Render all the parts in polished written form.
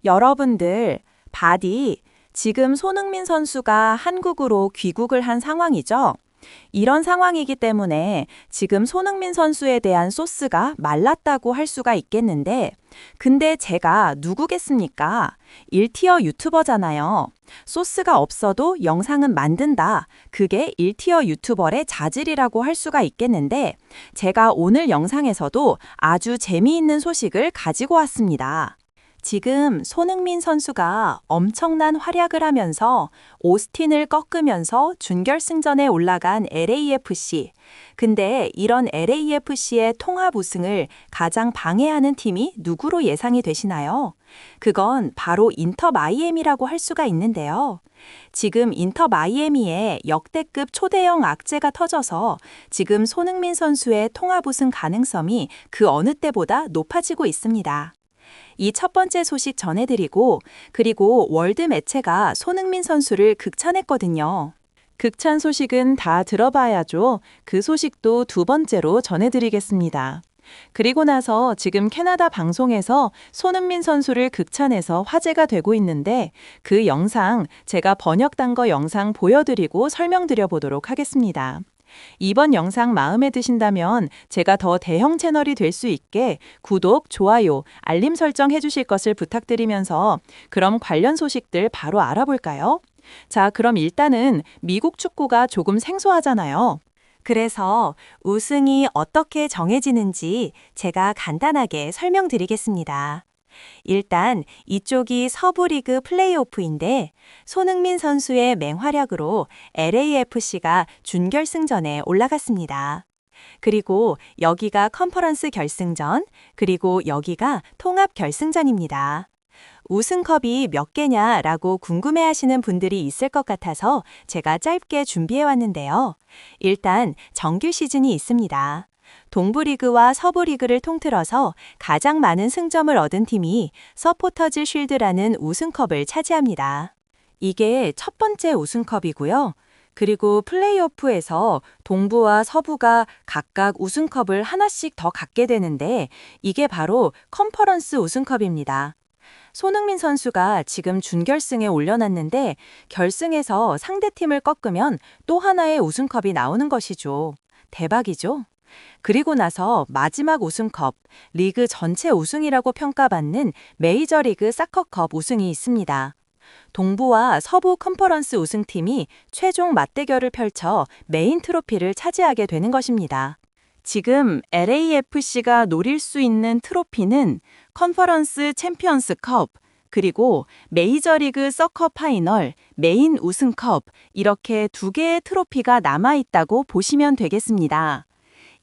여러분들, 바디, 지금 손흥민 선수가 한국으로 귀국을 한 상황이죠? 이런 상황이기 때문에 지금 손흥민 선수에 대한 소스가 말랐다고 할 수가 있겠는데, 근데 제가 누구겠습니까? 1티어 유튜버잖아요. 소스가 없어도 영상은 만든다. 그게 1티어 유튜버의 자질이라고 할 수가 있겠는데, 제가 오늘 영상에서도 아주 재미있는 소식을 가지고 왔습니다. 지금 손흥민 선수가 엄청난 활약을 하면서 오스틴을 꺾으면서 준결승전에 올라간 LAFC. 근데 이런 LAFC의 통합 우승을 가장 방해하는 팀이 누구로 예상이 되시나요? 그건 바로 인터 마이애미라고 할 수가 있는데요. 지금 인터 마이애미에 역대급 초대형 악재가 터져서 지금 손흥민 선수의 통합 우승 가능성이 그 어느 때보다 높아지고 있습니다. 이 첫 번째 소식 전해드리고, 그리고 월드 매체가 손흥민 선수를 극찬했거든요. 극찬 소식은 다 들어봐야죠. 그 소식도 두 번째로 전해드리겠습니다. 그리고 나서 지금 캐나다 방송에서 손흥민 선수를 극찬해서 화제가 되고 있는데, 그 영상 제가 번역단 거 영상 보여드리고 설명드려 보도록 하겠습니다. 이번 영상 마음에 드신다면 제가 더 대형 채널이 될 수 있게 구독, 좋아요, 알림 설정 해주실 것을 부탁드리면서 그럼 관련 소식들 바로 알아볼까요? 자, 그럼 일단은 미국 축구가 조금 생소하잖아요. 그래서 우승이 어떻게 정해지는지 제가 간단하게 설명드리겠습니다. 일단 이쪽이 서부 리그 플레이오프인데 손흥민 선수의 맹활약으로 LAFC가 준결승전에 올라갔습니다. 그리고 여기가 컨퍼런스 결승전, 그리고 여기가 통합 결승전입니다. 우승컵이 몇 개냐라고 궁금해하시는 분들이 있을 것 같아서 제가 짧게 준비해왔는데요. 일단 정규 시즌이 있습니다. 동부리그와 서부리그를 통틀어서 가장 많은 승점을 얻은 팀이 서포터즈 쉴드라는 우승컵을 차지합니다. 이게 첫 번째 우승컵이고요. 그리고 플레이오프에서 동부와 서부가 각각 우승컵을 하나씩 더 갖게 되는데 이게 바로 컨퍼런스 우승컵입니다. 손흥민 선수가 지금 준결승에 올려놨는데 결승에서 상대팀을 꺾으면 또 하나의 우승컵이 나오는 것이죠. 대박이죠? 그리고 나서 마지막 우승컵, 리그 전체 우승이라고 평가받는 메이저리그 사커컵 우승이 있습니다. 동부와 서부 컨퍼런스 우승팀이 최종 맞대결을 펼쳐 메인 트로피를 차지하게 되는 것입니다. 지금 LAFC가 노릴 수 있는 트로피는 컨퍼런스 챔피언스컵, 그리고 메이저리그 서커 파이널, 메인 우승컵 이렇게 두 개의 트로피가 남아있다고 보시면 되겠습니다.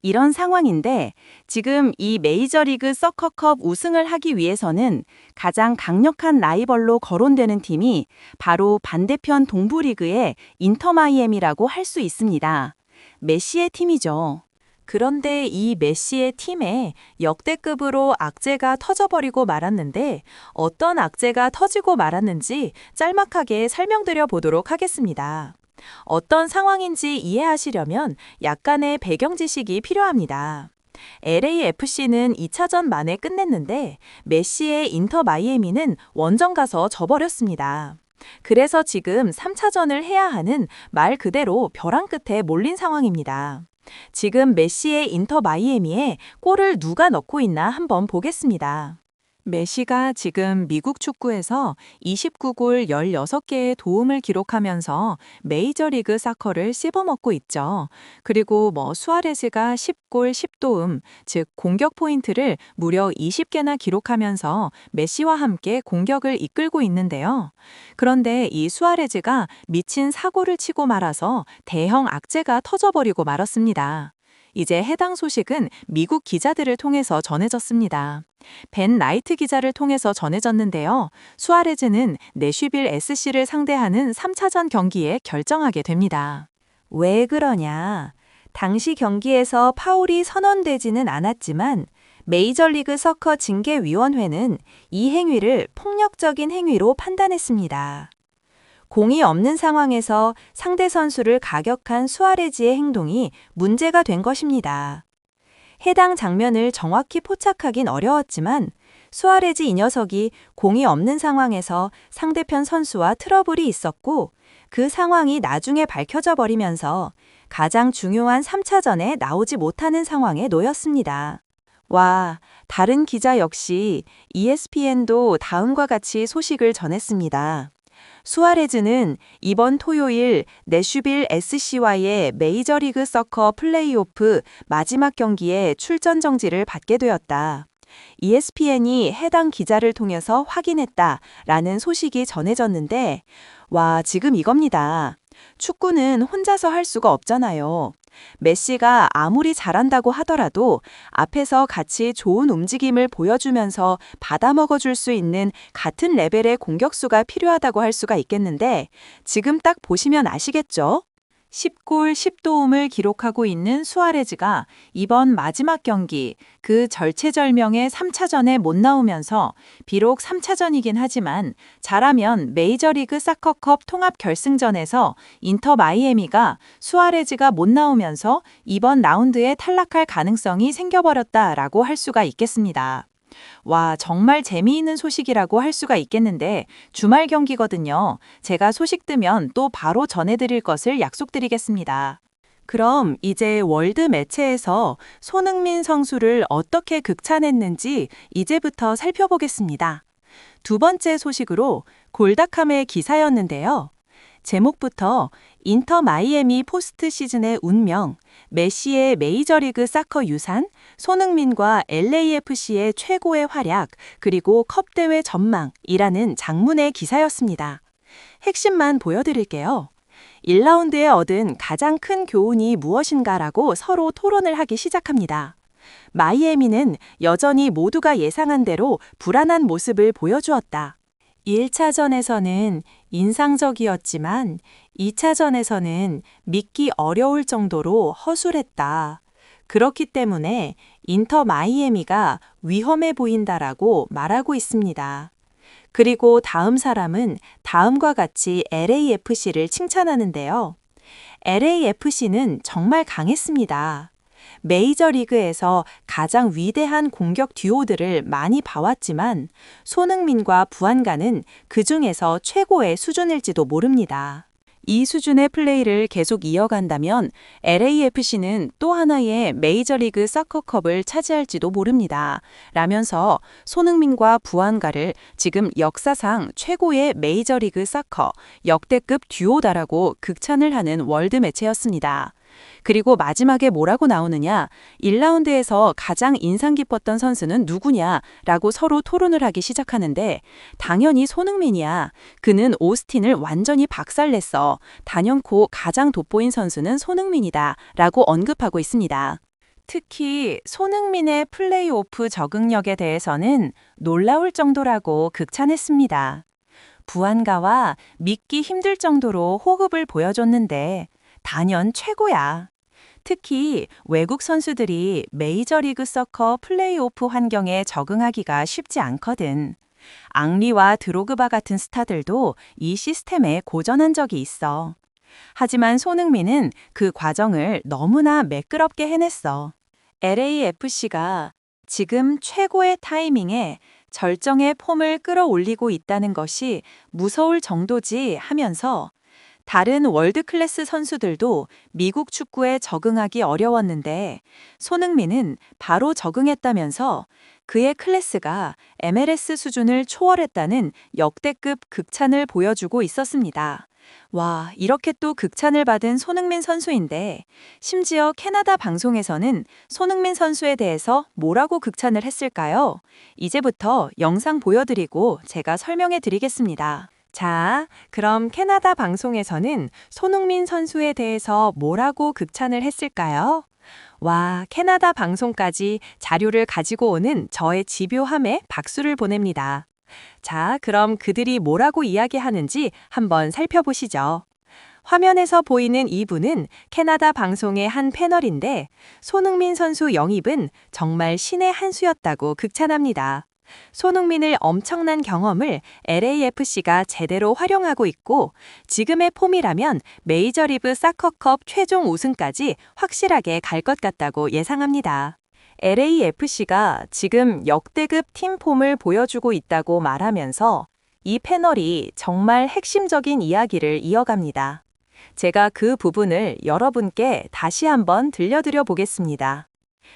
이런 상황인데 지금 이 메이저리그 서커컵 우승을 하기 위해서는 가장 강력한 라이벌로 거론되는 팀이 바로 반대편 동부리그의 인터 마이애미라고 할 수 있습니다. 메시의 팀이죠. 그런데 이 메시의 팀에 역대급으로 악재가 터져버리고 말았는데 어떤 악재가 터지고 말았는지 짤막하게 설명드려 보도록 하겠습니다. 어떤 상황인지 이해하시려면 약간의 배경 지식이 필요합니다. LAFC는 2차전 만에 끝냈는데 메시의 인터 마이애미는 원정 가서 져버렸습니다. 그래서 지금 3차전을 해야 하는 말 그대로 벼랑 끝에 몰린 상황입니다. 지금 메시의 인터 마이애미에 골을 누가 넣고 있나 한번 보겠습니다. 메시가 지금 미국 축구에서 29골 16개의 도움을 기록하면서 메이저리그 사커를 씹어먹고 있죠. 그리고 수아레스가 10골 10도움, 즉 공격 포인트를 무려 20개나 기록하면서 메시와 함께 공격을 이끌고 있는데요. 그런데 이 수아레스가 미친 사고를 치고 말아서 대형 악재가 터져버리고 말았습니다. 이제 해당 소식은 미국 기자들을 통해서 전해졌습니다. 벤 라이트 기자를 통해서 전해졌는데요. 수아레즈는 내슈빌 SC를 상대하는 3차전 경기에 결정하게 됩니다. 왜 그러냐? 당시 경기에서 파울이 선언되지는 않았지만 메이저리그 서커 징계위원회는 이 행위를 폭력적인 행위로 판단했습니다. 공이 없는 상황에서 상대 선수를 가격한 수아레즈의 행동이 문제가 된 것입니다. 해당 장면을 정확히 포착하긴 어려웠지만 수아레즈 이 녀석이 공이 없는 상황에서 상대편 선수와 트러블이 있었고 그 상황이 나중에 밝혀져 버리면서 가장 중요한 3차전에 나오지 못하는 상황에 놓였습니다. 와, 다른 기자 역시 ESPN도 다음과 같이 소식을 전했습니다. 수아레즈는 이번 토요일 내슈빌 SC와의 메이저리그 서커 플레이오프 마지막 경기에 출전 정지를 받게 되었다. ESPN이 해당 기자를 통해서 확인했다라는 소식이 전해졌는데, 와, 지금 이겁니다. 축구는 혼자서 할 수가 없잖아요. 메시가 아무리 잘한다고 하더라도 앞에서 같이 좋은 움직임을 보여주면서 받아먹어줄 수 있는 같은 레벨의 공격수가 필요하다고 할 수가 있겠는데 지금 딱 보시면 아시겠죠? 10골 10도움을 기록하고 있는 수아레즈가 이번 마지막 경기 그 절체절명의 3차전에 못 나오면서 비록 3차전이긴 하지만 잘하면 메이저리그 사커컵 통합 결승전에서 인터 마이애미가 수아레즈가 못 나오면서 이번 라운드에 탈락할 가능성이 생겨버렸다라고 할 수가 있겠습니다. 와, 정말 재미있는 소식이라고 할 수가 있겠는데 주말 경기거든요. 제가 소식 뜨면 또 바로 전해드릴 것을 약속드리겠습니다. 그럼 이제 월드 매체에서 손흥민 선수를 어떻게 극찬했는지 이제부터 살펴보겠습니다. 두 번째 소식으로 골닷컴의 기사였는데요. 제목부터 인터 마이애미 포스트 시즌의 운명, 메시의 메이저리그 사커 유산, 손흥민과 LAFC의 최고의 활약, 그리고 컵대회 전망이라는 장문의 기사였습니다. 핵심만 보여드릴게요. 1라운드에 얻은 가장 큰 교훈이 무엇인가라고 서로 토론을 하기 시작합니다. 마이애미는 여전히 모두가 예상한 대로 불안한 모습을 보여주었다. 1차전에서는 인상적이었지만 2차전에서는 믿기 어려울 정도로 허술했다. 그렇기 때문에 인터 마이애미가 위험해 보인다라고 말하고 있습니다. 그리고 다음 사람은 다음과 같이 LAFC를 칭찬하는데요. LAFC는 정말 강했습니다. 메이저리그에서 가장 위대한 공격 듀오들을 많이 봐왔지만 손흥민과 부안가는 그 중에서 최고의 수준일지도 모릅니다. 이 수준의 플레이를 계속 이어간다면 LAFC는 또 하나의 메이저리그 서커컵을 차지할지도 모릅니다. 라면서 손흥민과 부안가를 지금 역사상 최고의 메이저리그 서커 역대급 듀오다라고 극찬을 하는 월드 매체였습니다. 그리고 마지막에 뭐라고 나오느냐, 1라운드에서 가장 인상 깊었던 선수는 누구냐라고 서로 토론을 하기 시작하는데 당연히 손흥민이야. 그는 오스틴을 완전히 박살냈어. 단연코 가장 돋보인 선수는 손흥민이다 라고 언급하고 있습니다. 특히 손흥민의 플레이오프 적응력에 대해서는 놀라울 정도라고 극찬했습니다. 부안가와 믿기 힘들 정도로 호흡을 보여줬는데 단연 최고야. 특히 외국 선수들이 메이저리그 서커 플레이오프 환경에 적응하기가 쉽지 않거든. 앙리와 드로그바 같은 스타들도 이 시스템에 고전한 적이 있어. 하지만 손흥민은 그 과정을 너무나 매끄럽게 해냈어. LAFC가 지금 최고의 타이밍에 절정의 폼을 끌어올리고 있다는 것이 무서울 정도지 하면서 다른 월드클래스 선수들도 미국 축구에 적응하기 어려웠는데 손흥민은 바로 적응했다면서 그의 클래스가 MLS 수준을 초월했다는 역대급 극찬을 보여주고 있었습니다. 와, 이렇게 또 극찬을 받은 손흥민 선수인데 심지어 캐나다 방송에서는 손흥민 선수에 대해서 뭐라고 극찬을 했을까요? 이제부터 영상 보여드리고 제가 설명해 드리겠습니다. 자, 그럼 캐나다 방송에서는 손흥민 선수에 대해서 뭐라고 극찬을 했을까요? 와, 캐나다 방송까지 자료를 가지고 오는 저의 집요함에 박수를 보냅니다. 자, 그럼 그들이 뭐라고 이야기하는지 한번 살펴보시죠. 화면에서 보이는 이분은 캐나다 방송의 한 패널인데 손흥민 선수 영입은 정말 신의 한 수였다고 극찬합니다. 손흥민의 엄청난 경험을 LAFC가 제대로 활용하고 있고 지금의 폼이라면 메이저리그 사커컵 최종 우승까지 확실하게 갈 것 같다고 예상합니다. LAFC가 지금 역대급 팀폼을 보여주고 있다고 말하면서 이 패널이 정말 핵심적인 이야기를 이어갑니다. 제가 그 부분을 여러분께 다시 한번 들려드려 보겠습니다.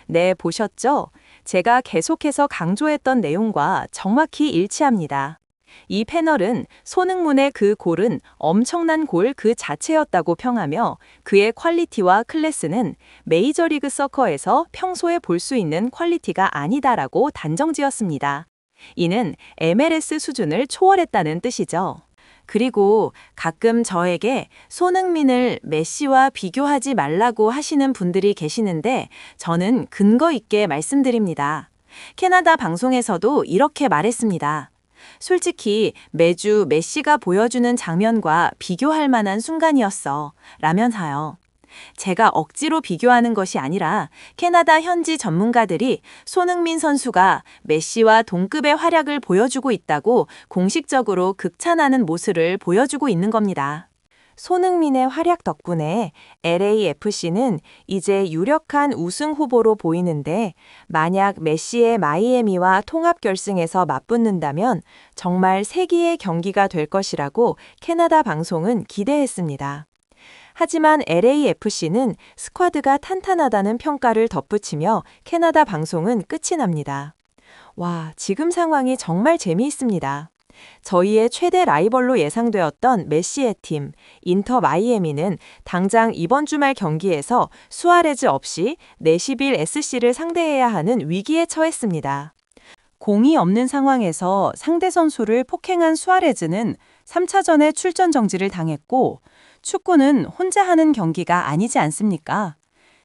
네, 보셨죠? 제가 계속해서 강조했던 내용과 정확히 일치합니다. 이 패널은 손흥민의 그 골은 엄청난 골 그 자체였다고 평하며 그의 퀄리티와 클래스는 메이저리그 서커에서 평소에 볼 수 있는 퀄리티가 아니다라고 단정지었습니다. 이는 MLS 수준을 초월했다는 뜻이죠. 그리고 가끔 저에게 손흥민을 메시와 비교하지 말라고 하시는 분들이 계시는데 저는 근거 있게 말씀드립니다. 캐나다 방송에서도 이렇게 말했습니다. 솔직히 매주 메시가 보여주는 장면과 비교할 만한 순간이었어. 라면서요. 제가 억지로 비교하는 것이 아니라 캐나다 현지 전문가들이 손흥민 선수가 메시와 동급의 활약을 보여주고 있다고 공식적으로 극찬하는 모습을 보여주고 있는 겁니다. 손흥민의 활약 덕분에 LAFC는 이제 유력한 우승 후보로 보이는데 만약 메시의 마이애미와 통합 결승에서 맞붙는다면 정말 세기의 경기가 될 것이라고 캐나다 방송은 기대했습니다. 하지만 LAFC는 스쿼드가 탄탄하다는 평가를 덧붙이며 캐나다 방송은 끝이 납니다. 와, 지금 상황이 정말 재미있습니다. 저희의 최대 라이벌로 예상되었던 메시의 팀, 인터 마이애미는 당장 이번 주말 경기에서 수아레즈 없이 내시빌 SC를 상대해야 하는 위기에 처했습니다. 공이 없는 상황에서 상대 선수를 폭행한 수아레즈는 3차전에 출전 정지를 당했고 축구는 혼자 하는 경기가 아니지 않습니까?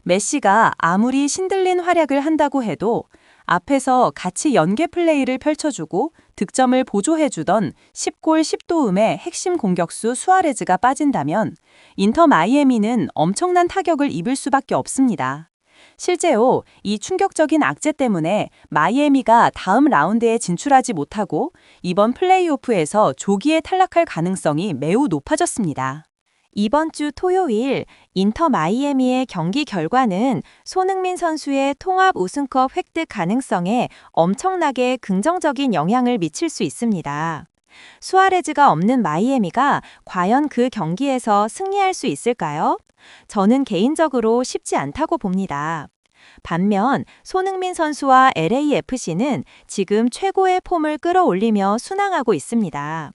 메시가 아무리 신들린 활약을 한다고 해도 앞에서 같이 연계 플레이를 펼쳐주고 득점을 보조해주던 10골 10도움의 핵심 공격수 수아레즈가 빠진다면 인터 마이애미는 엄청난 타격을 입을 수밖에 없습니다. 실제로 이 충격적인 악재 때문에 마이애미가 다음 라운드에 진출하지 못하고 이번 플레이오프에서 조기에 탈락할 가능성이 매우 높아졌습니다. 이번 주 토요일 인터 마이애미의 경기 결과는 손흥민 선수의 통합 우승컵 획득 가능성에 엄청나게 긍정적인 영향을 미칠 수 있습니다. 수아레즈가 없는 마이애미가 과연 그 경기에서 승리할 수 있을까요? 저는 개인적으로 쉽지 않다고 봅니다. 반면 손흥민 선수와 LAFC는 지금 최고의 폼을 끌어올리며 순항하고 있습니다.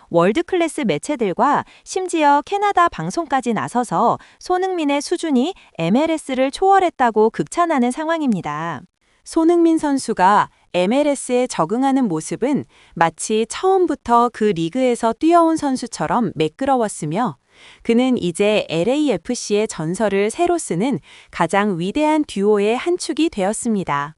월드클래스 매체들과 심지어 캐나다 방송까지 나서서 손흥민의 수준이 MLS를 초월했다고 극찬하는 상황입니다. 손흥민 선수가 MLS에 적응하는 모습은 마치 처음부터 그 리그에서 뛰어온 선수처럼 매끄러웠으며 그는 이제 LAFC의 전설을 새로 쓰는 가장 위대한 듀오의 한 축이 되었습니다.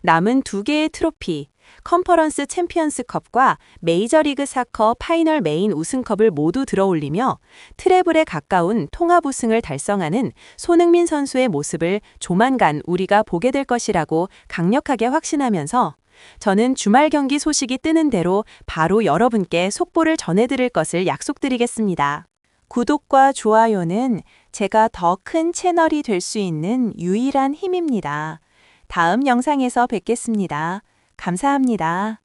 남은 두 개의 트로피, 컨퍼런스 챔피언스컵과 메이저리그 사커 파이널 메인 우승컵을 모두 들어올리며 트래블에 가까운 통합 우승을 달성하는 손흥민 선수의 모습을 조만간 우리가 보게 될 것이라고 강력하게 확신하면서 저는 주말 경기 소식이 뜨는 대로 바로 여러분께 속보를 전해드릴 것을 약속드리겠습니다. 구독과 좋아요는 제가 더 큰 채널이 될 수 있는 유일한 힘입니다. 다음 영상에서 뵙겠습니다. 감사합니다.